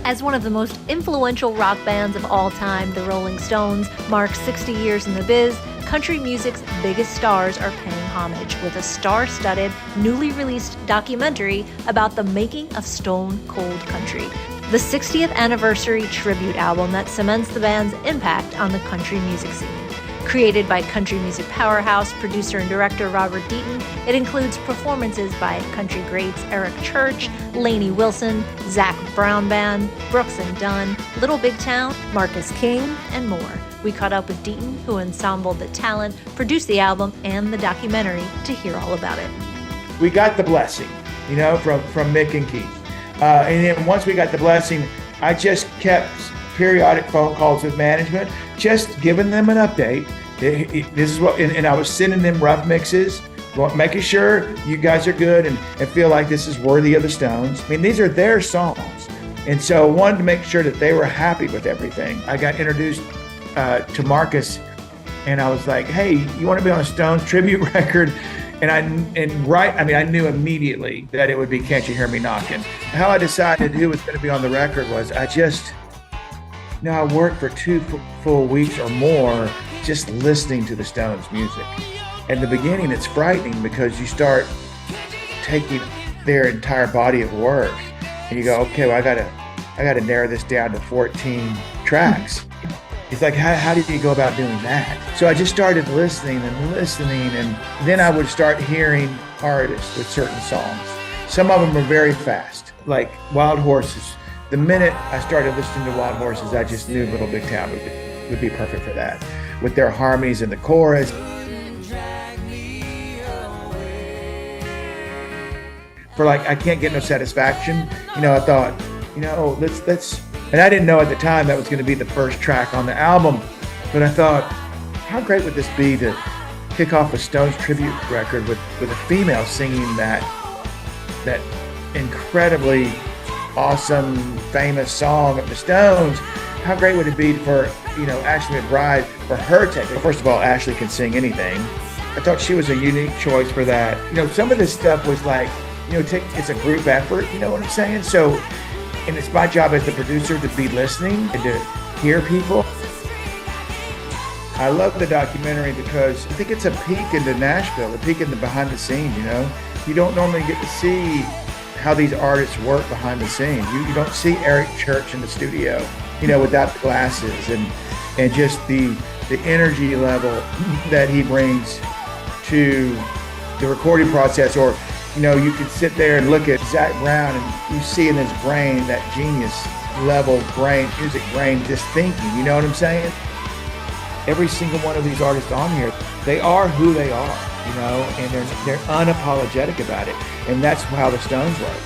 As one of the most influential rock bands of all time, the Rolling Stones mark 60 years in the biz. Country music's biggest stars are paying homage with a star-studded, newly released documentary about the making of Stone Cold Country, the 60th anniversary tribute album that cements the band's impact on the country music scene. Created by country music powerhouse producer and director Robert Deaton, it includes performances by country greats Eric Church, Lainey Wilson, Zac Brown Band, Brooks and Dunn, Little Big Town, Marcus King, and more. We caught up with Deaton, who ensembled the talent, produced the album and the documentary, to hear all about it. We got the blessing, from Mick and Keith. And then once we got the blessing, I just kept periodic phone calls with management, just giving them an update. This is what, and I was sending them rough mixes, making sure you guys are good and feel like this is worthy of the Stones. I mean, these are their songs. And so I wanted to make sure that they were happy with everything. I got introduced to Marcus, and I was like, hey, you want to be on a Stones tribute record? And I knew immediately that it would be Can't You Hear Me Knocking. How I decided who was going to be on the record was I worked for 2 full weeks or more just listening to the Stones music. In the beginning, it's frightening because you start taking their entire body of work and you go, okay, well, I gotta narrow this down to 14 tracks. It's like, how did you go about doing that? So I just started listening, and then I would start hearing artists with certain songs. Some of them were very fast, like Wild Horses. The minute I started listening to Wild Horses, I just knew Little Big Town would be perfect for that, with their harmonies in the chorus. For I Can't Get No Satisfaction, I thought, let's, and I didn't know at the time that was going to be the first track on the album, but I thought, how great would this be to kick off a Stones tribute record with a female singing that incredibly awesome, famous song of the Stones. How great would it be for, Ashley McBryde, for her take? First of all, Ashley can sing anything. I thought she was a unique choice for that. Some of this stuff was like, it's a group effort, you know what I'm saying? So, and it's my job as the producer to be listening and to hear people. I love the documentary because I think it's a peek into Nashville, a peek into behind the scenes, You don't normally get to see how these artists work behind the scenes. You don't see Eric Church in the studio, without the glasses and just the energy level that he brings to the recording process. Or, you can sit there and look at Zac Brown and you see in his brain that genius level music brain, just thinking, you know what I'm saying? Every single one of these artists on here, they are who they are, and they're unapologetic about it. And that's how the Stones work.